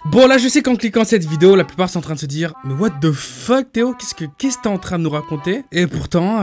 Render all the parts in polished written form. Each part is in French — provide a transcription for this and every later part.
Bon, là, je sais qu'en cliquant cette vidéo, la plupart sont en train de se dire « Mais what the fuck, Théo? Qu'est-ce que t'es en train de nous raconter ?» Et pourtant,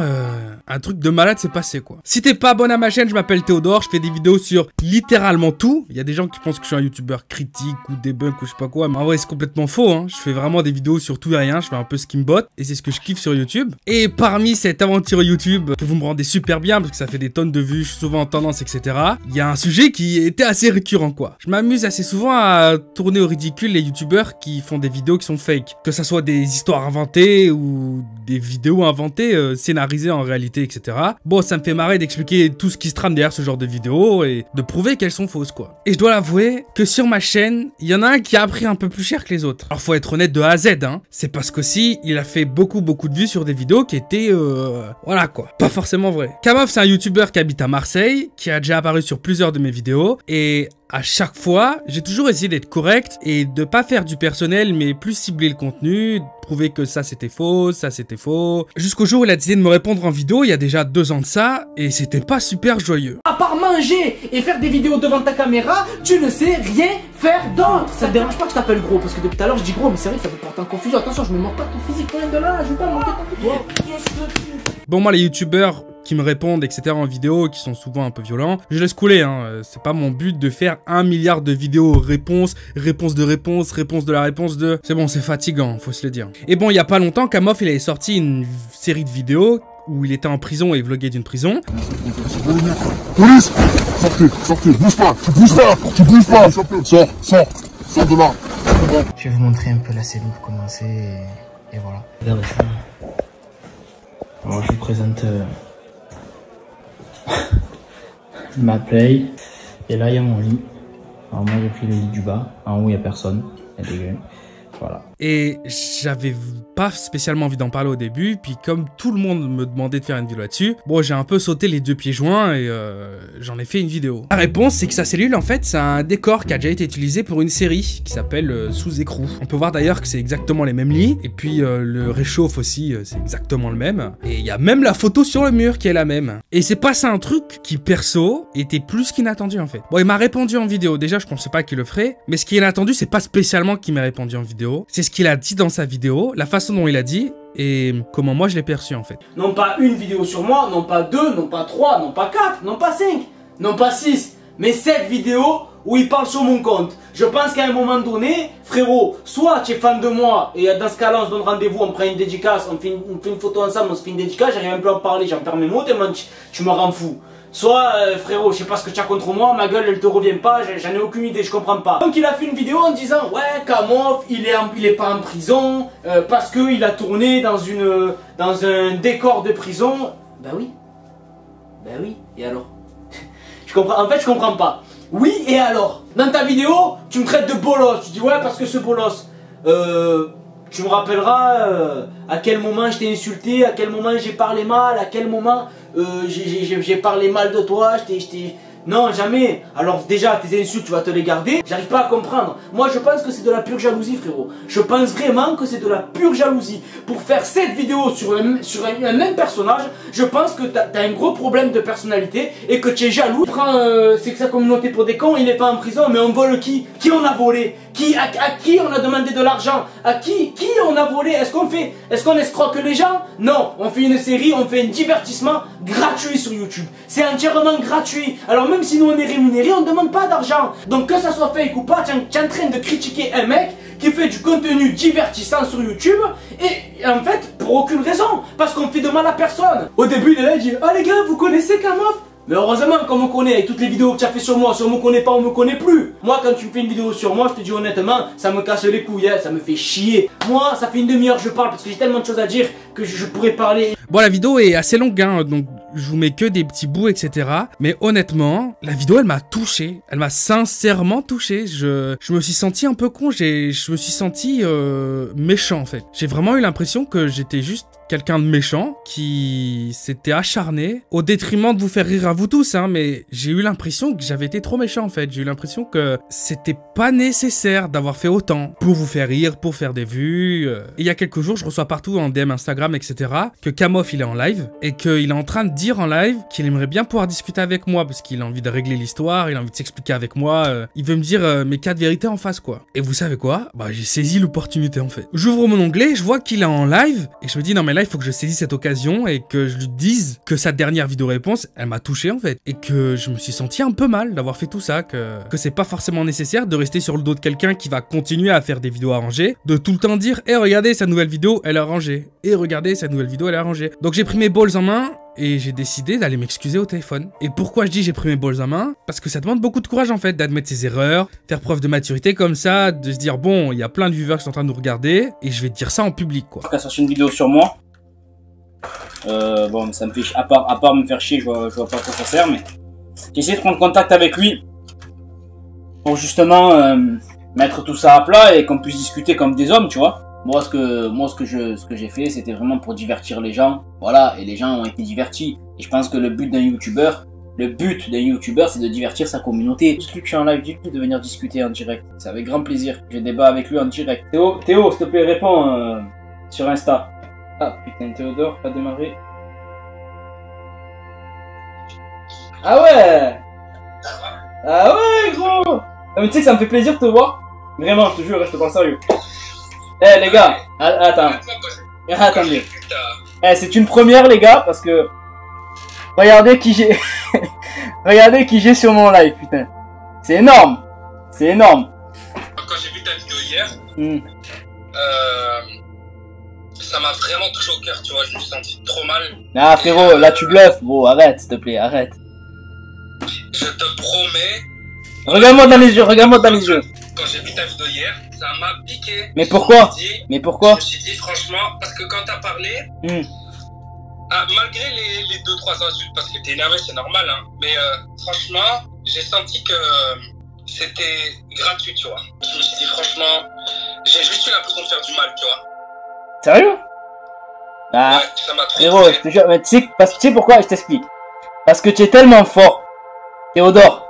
un truc de malade s'est passé, quoi. Si t'es pas abonné à ma chaîne, je m'appelle Théodore, je fais des vidéos sur littéralement tout. Il y a des gens qui pensent que je suis un youtubeur critique ou debunk ou je sais pas quoi, mais en vrai, c'est complètement faux, hein. Je fais vraiment des vidéos sur tout et rien, je fais un peu ce qui me botte, et c'est ce que je kiffe sur YouTube. Et parmi cette aventure YouTube, que vous me rendez super bien, parce que ça fait des tonnes de vues, je suis souvent en tendance, etc., il y a un sujet qui était assez récurrent, quoi. Je m'amuse assez souvent à tourner au ridicule les youtubeurs qui font des vidéos qui sont fake. Que ça soit des histoires inventées ou des vidéos inventées, scénarisées en réalité, etc. Bon, ça me fait marrer d'expliquer tout ce qui se trame derrière ce genre de vidéos et de prouver qu'elles sont fausses, quoi. Et je dois l'avouer que sur ma chaîne, il y en a un qui a pris un peu plus cher que les autres. Alors faut être honnête de A à Z, hein. C'est parce qu'aussi, il a fait beaucoup de vues sur des vidéos qui étaient, voilà quoi, pas forcément vraies. Kamov, c'est un youtubeur qui habite à Marseille, qui a déjà apparu sur plusieurs de mes vidéos, et à chaque fois, j'ai toujours essayé d'être correct et de pas faire du personnel, mais plus cibler le contenu, prouver que ça c'était faux, ça c'était faux. Jusqu'au jour où il a décidé de me répondre en vidéo, il y a déjà 2 ans de ça, et c'était pas super joyeux. À part manger et faire des vidéos devant ta caméra, tu ne sais rien faire d'autre. Ça te dérange pas que je t'appelle gros, parce que depuis tout à l'heure je dis gros, mais c'est vrai que ça peut porter en confusion. Attention, je me moque pas de ton physique quand même de là, je veux pas me moquer de ton physique. Bon, moi les youtubeurs qui me répondent, etc. en vidéo, qui sont souvent un peu violents, je laisse couler, hein. C'est pas mon but de faire 1 milliard de vidéos réponse de réponse, réponse de la réponse de... C'est bon, c'est fatigant, faut se le dire. Et bon, il y a pas longtemps, Kamov, il avait sorti une série de vidéos où il était en prison et vloguait d'une prison. Police! Sortez, bouge pas, tu bouges pas, sors de là. Je vais vous montrer un peu la cellule pour commencer et voilà. Regardez ça. Alors je vous présente ma play. Et là il y a mon lit. Alors moi j'ai pris le lit du bas. En haut il n'y a personne. Il y a des gueules. Voilà. Et j'avais pas spécialement envie d'en parler au début, puis comme tout le monde me demandait de faire une vidéo là-dessus, bon j'ai un peu sauté les 2 pieds joints et j'en ai fait une vidéo. La réponse c'est que sa cellule en fait c'est un décor qui a déjà été utilisé pour une série qui s'appelle Sous écrou. On peut voir d'ailleurs que c'est exactement les mêmes lits, et puis le réchauffe aussi c'est exactement le même, et il y a même la photo sur le mur qui est la même. Et c'est passé un truc qui perso était plus qu'inattendu en fait. Bon il m'a répondu en vidéo, déjà je pensais pas qu'il le ferait, mais ce qui est inattendu c'est pas spécialement qu'il m'a répondu en vidéo. C'est ce qu'il a dit dans sa vidéo, la façon dont il a dit et comment moi je l'ai perçu en fait. Non pas une vidéo sur moi, non pas 2, non pas 3, non pas 4, non pas 5, non pas 6, mais 7 vidéos où il parle sur mon compte. Je pense qu'à un moment donné, frérot, soit tu es fan de moi et dans ce cas-là on se donne rendez-vous, on prend une dédicace, on fait une photo ensemble, on se fait une dédicace, j'arrive un peu à en parler, j'en perds mes mots tellement tu me rends fou. Soit, frérot, je sais pas ce que tu as contre moi, ma gueule elle te revient pas, j'en ai aucune idée, je comprends pas. Donc il a fait une vidéo en disant, ouais, Kamov, il est pas en prison, parce qu'il a tourné dans un décor de prison. Bah oui. Bah oui, et alors? En fait, je comprends pas. Oui, et alors? Dans ta vidéo, tu me traites de bolos, tu dis, ouais, parce que ce bolos, tu me rappelleras à quel moment je t'ai insulté, à quel moment j'ai parlé mal, à quel moment j'ai parlé mal de toi, Non, jamais. Alors déjà, tes insultes, tu vas te les garder. J'arrive pas à comprendre. Moi, je pense que c'est de la pure jalousie, frérot. Je pense vraiment que c'est de la pure jalousie. Pour faire cette vidéo sur un même personnage, je pense que t'as un gros problème de personnalité et que tu es jaloux. C'est que sa communauté pour des cons, il n'est pas en prison, mais on vole qui? Qui on a volé? À qui on a demandé de l'argent? À qui on a volé? Est-ce qu'on escroque les gens? Non, on fait une série, on fait un divertissement gratuit sur YouTube. C'est entièrement gratuit. Alors même si nous on est rémunérés, on ne demande pas d'argent. Donc que ça soit fake ou pas, tu es en train de critiquer un mec qui fait du contenu divertissant sur YouTube et en fait pour aucune raison, parce qu'on fait de mal à personne. Au début il est là, il dit ah les gars vous connaissez Kamov? Mais heureusement qu'on me connaît, avec toutes les vidéos que tu as fait sur moi, si on me connaît pas, on me connaît plus. Moi quand tu me fais une vidéo sur moi, je te dis honnêtement, ça me casse les couilles, hein, ça me fait chier. Moi ça fait une demi-heure que je parle parce que j'ai tellement de choses à dire que je pourrais parler. Bon la vidéo est assez longue hein, donc je vous mets que des petits bouts etc. Mais honnêtement, la vidéo elle m'a touché, elle m'a sincèrement touché. Je me suis senti un peu con, je me suis senti méchant en fait. J'ai vraiment eu l'impression que j'étais juste quelqu'un de méchant qui s'était acharné au détriment de vous faire rire à vous tous, hein, mais j'ai eu l'impression que j'avais été trop méchant en fait. J'ai eu l'impression que c'était pas nécessaire d'avoir fait autant pour vous faire rire, pour faire des vues. Et il y a quelques jours, je reçois partout en DM Instagram, etc. que Kamof il est en live et qu'il est en train de dire en live qu'il aimerait bien pouvoir discuter avec moi parce qu'il a envie de régler l'histoire, il a envie de s'expliquer avec moi. Il veut me dire mes 4 vérités en face quoi. Et vous savez quoi? Bah j'ai saisi l'opportunité en fait. J'ouvre mon onglet, je vois qu'il est en live et je me dis non mais là il faut que je saisisse cette occasion et que je lui dise que sa dernière vidéo réponse elle m'a touché en fait et que je me suis senti un peu mal d'avoir fait tout ça, que c'est pas forcément nécessaire de rester sur le dos de quelqu'un qui va continuer à faire des vidéos arrangées, de tout le temps dire eh regardez sa nouvelle vidéo elle est arrangée, et regardez sa nouvelle vidéo elle est arrangée. Donc j'ai pris mes balls en main et j'ai décidé d'aller m'excuser au téléphone. Et pourquoi je dis j'ai pris mes balls en main? Parce que ça demande beaucoup de courage en fait d'admettre ses erreurs, faire preuve de maturité comme ça, de se dire bon il y a plein de viewers qui sont en train de nous regarder et je vais te dire ça en public quoi. Qu'à sortir une vidéo sur moi. Bon ça me fait à part me faire chier, je vois pas à quoi ça sert, mais j'ai essayé de prendre contact avec lui pour justement mettre tout ça à plat et qu'on puisse discuter comme des hommes, tu vois. Moi ce que j'ai fait, c'était vraiment pour divertir les gens, voilà, et les gens ont été divertis. Et je pense que le but d'un youtubeur, c'est de divertir sa communauté. Dites-lui que je suis en live, dites-lui de venir discuter en direct, c'est avec grand plaisir. Je débat avec lui en direct. Théo, s'il te plaît, réponds sur Insta. Ah putain, Théodore, pas démarré. Ah ouais! Ah ouais, gros! Non, mais tu sais que ça me fait plaisir de te voir. Vraiment, je te jure, je te parle sérieux. Eh les gars, attendez. Eh, c'est une première les gars, parce que regardez qui j'ai regardez qui j'ai sur mon live, putain. C'est énorme. C'est énorme. Quand j'ai vu ta vidéo hier, ça m'a vraiment touché au cœur, tu vois, je me suis senti trop mal. Ah frérot, là tu bluffes, bro, arrête s'il te plaît, arrête. Je te promets. Regarde-moi dans les yeux, regarde-moi dans les yeux. Quand j'ai vu ta vidéo hier, ça m'a piqué. Mais pourquoi? Je me suis dit franchement, parce que quand t'as parlé, malgré les 2-3 insultes, parce que t'es énervé, c'est normal, hein, mais franchement, j'ai senti que c'était gratuit, tu vois. Je me suis dit franchement, j'ai juste eu l'impression de faire du mal, tu vois. Sérieux? Ah, ouais, ça m'a trop frérot, je te jure, mais tu sais pourquoi? Je t'explique. Parce que tu es tellement fort, Théodore.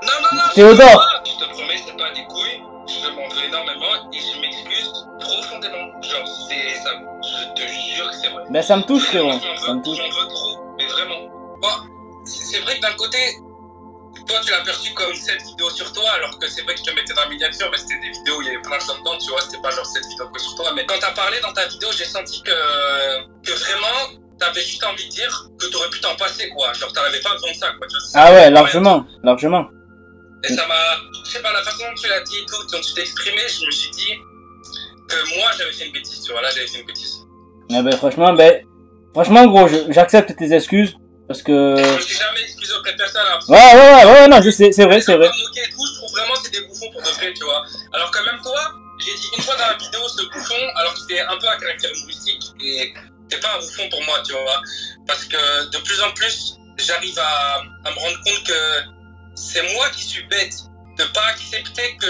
Non, Théodore. Je te promets, c'est pas des couilles. Je m'en veux énormément et je m'excuse profondément. Genre, c'est ça. Je te jure que c'est vrai. Ben ça me touche, frérot. Ça me touche. J'en veux trop, mais vraiment. Bon, c'est vrai que d'un côté, toi tu l'as perçu comme cette vidéo sur toi, alors que c'est vrai que je te mettais dans la miniature, mais c'était des vidéos où il y avait plein de gens dedans, tu vois, c'était pas genre cette vidéo que sur toi. Mais quand t'as parlé dans ta vidéo, j'ai senti que vraiment, t'avais juste envie de dire que t'aurais pu t'en passer, quoi. Genre, t'avais pas besoin de ça, quoi. Tu vois, ah ouais, largement. Et ça m'a, je sais pas, la façon dont tu l'as dit et tout, dont tu t'es exprimé, je me suis dit que moi j'avais fait une bêtise, tu vois, là j'avais fait une bêtise. Ah franchement gros, j'accepte tes excuses, parce que... Je me suis jamais excusé auprès de personne. Hein, ouais, non, je sais, c'est vrai. Et tout, je trouve vraiment que c'est des bouffons pour de vrai, tu vois. Alors que même toi, j'ai dit une fois dans la vidéo ce bouffon, alors que c'était un peu à caractère humoristique, et c'est pas un bouffon pour moi, tu vois. Parce que de plus en plus, j'arrive à me rendre compte que c'est moi qui suis bête de pas accepter que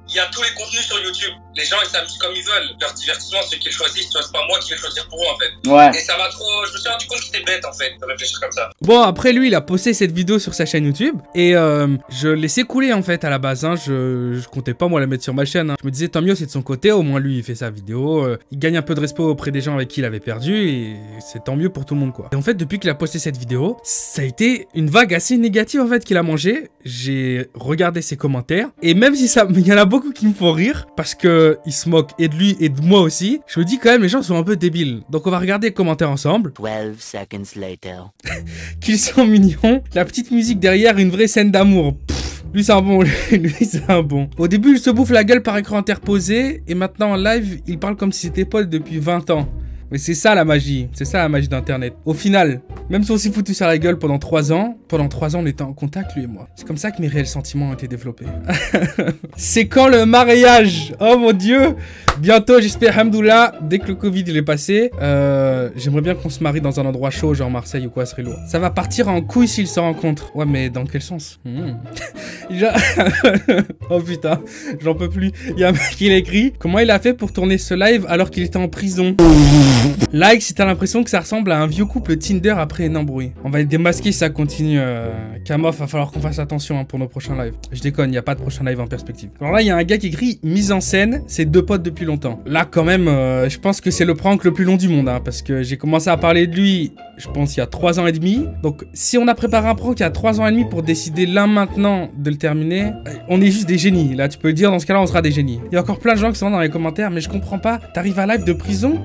il y a tous les contenus sur YouTube. Les gens ils s'amusent comme ils veulent. Leur divertissement, c'est qu'ils choisissent. Tu vois, c'est pas moi qui vais choisir pour eux en fait. Ouais. Et ça m'a trop. Je me suis rendu compte que c'était bête en fait de réfléchir comme ça. Bon, après lui, il a posté cette vidéo sur sa chaîne YouTube et je laissais couler en fait à la base. Hein. Je comptais pas moi la mettre sur ma chaîne. Hein. Je me disais tant mieux, c'est de son côté. Au moins lui, il fait sa vidéo. Il gagne un peu de respect auprès des gens avec qui il avait perdu et c'est tant mieux pour tout le monde quoi. Et en fait, depuis qu'il a posté cette vidéo, ça a été une vague assez négative en fait qu'il a mangé. J'ai regardé ses commentaires et même si il y en a beaucoup qui me font rire parce que ils se moquent et de lui et de moi aussi, je me dis quand même les gens sont un peu débiles. Donc on va regarder les commentaires ensemble. 12 seconds later. Qu'ils sont mignons. La petite musique derrière, une vraie scène d'amour. Lui c'est un bon, lui c'est un bon. Au début il se bouffe la gueule par écran interposé et maintenant en live il parle comme si c'était pote depuis 20 ans. Mais c'est ça la magie d'internet. Au final, même si on s'est foutu sur la gueule pendant 3 ans, on était en contact lui et moi. C'est comme ça que mes réels sentiments ont été développés. C'est quand le mariage? Oh mon dieu. Bientôt j'espère, hamdoullah, dès que le Covid il est passé. J'aimerais bien qu'on se marie dans un endroit chaud, genre Marseille ou quoi, ce serait lourd. Ça va partir en couille s'ils se rencontrent. Ouais mais dans quel sens? Oh putain, j'en peux plus. Il y a un mec qui l'a écrit. Comment il a fait pour tourner ce live alors qu'il était en prison? Like si t'as l'impression que ça ressemble à un vieux couple Tinder après un embrouille. On va être démasqué si ça continue. Kamof, va falloir qu'on fasse attention hein, pour nos prochains lives. Je déconne, il n'y a pas de prochain live en perspective. Alors là, il y a un gars qui écrit mise en scène, c'est 2 potes depuis longtemps. Là, quand même, je pense que c'est le prank le plus long du monde. Hein, parce que j'ai commencé à parler de lui, je pense, il y a 3 ans et demi. Donc, si on a préparé un prank il y a 3 ans et demi pour décider là maintenant de le terminer, on est juste des génies. Là, tu peux le dire, dans ce cas-là, on sera des génies. Il y a encore plein de gens qui sont dans les commentaires, mais je comprends pas. T'arrives à live de prison.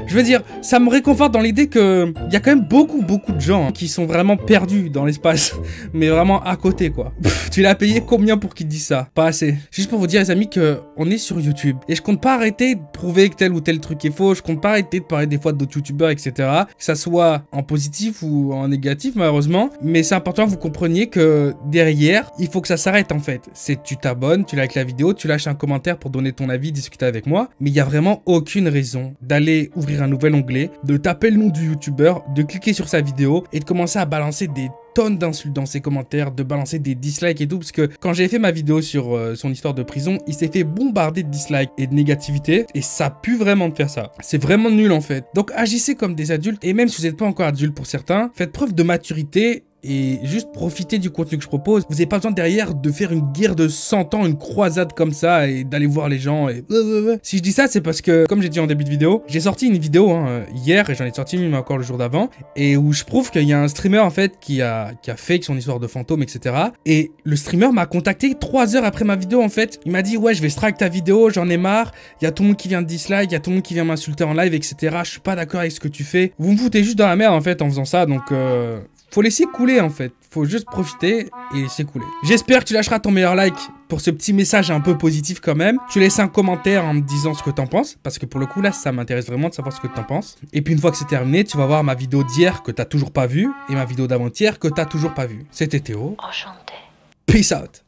Je veux dire, ça me réconforte dans l'idée que il y a quand même beaucoup de gens hein, qui sont vraiment perdus dans l'espace, mais vraiment à côté quoi. Pff, tu l'as payé combien pour qu'il te dise ça? Pas assez. Juste pour vous dire les amis que on est sur YouTube et je compte pas arrêter de prouver que tel ou tel truc est faux. Je compte pas arrêter de parler des fois d'autres youtubeurs etc. Que ça soit en positif ou en négatif malheureusement. Mais c'est important que vous compreniez que derrière il faut que ça s'arrête en fait. C'est tu t'abonnes, tu likes la vidéo, tu lâches un commentaire pour donner ton avis, discuter avec moi. Mais il y a vraiment aucune raison d'aller ouvrir un nouvel onglet, de taper le nom du youtubeur, de cliquer sur sa vidéo et de commencer à balancer des tonnes d'insultes dans ses commentaires, de balancer des dislikes et tout, parce que quand j'ai fait ma vidéo sur son histoire de prison, il s'est fait bombarder de dislikes et de négativité, et ça pue vraiment de faire ça. C'est vraiment nul en fait. Donc agissez comme des adultes, et même si vous n'êtes pas encore adulte pour certains, faites preuve de maturité, et juste profitez du contenu que je propose. Vous n'avez pas besoin derrière de faire une guerre de 100 ans, une croisade comme ça et d'aller voir les gens et... Si je dis ça, c'est parce que, comme j'ai dit en début de vidéo, j'ai sorti une vidéo hein, hier et j'en ai sorti même encore le jour d'avant et où je prouve qu'il y a un streamer en fait qui a fake son histoire de fantôme, etc. Et le streamer m'a contacté 3 heures après ma vidéo en fait. Il m'a dit ouais, je vais strike ta vidéo, j'en ai marre. Il y a tout le monde qui vient de dislike, il y a tout le monde qui vient m'insulter en live, etc. Je suis pas d'accord avec ce que tu fais. Vous me foutez juste dans la merde en fait en faisant ça, donc faut laisser couler en fait, faut juste profiter et laisser couler. J'espère que tu lâcheras ton meilleur like pour ce petit message un peu positif quand même. Tu laisses un commentaire en me disant ce que t'en penses, parce que pour le coup là ça m'intéresse vraiment de savoir ce que t'en penses. Et puis une fois que c'est terminé, tu vas voir ma vidéo d'hier que t'as toujours pas vue et ma vidéo d'avant-hier que t'as toujours pas vue. C'était Théo. Enchanté. Peace out.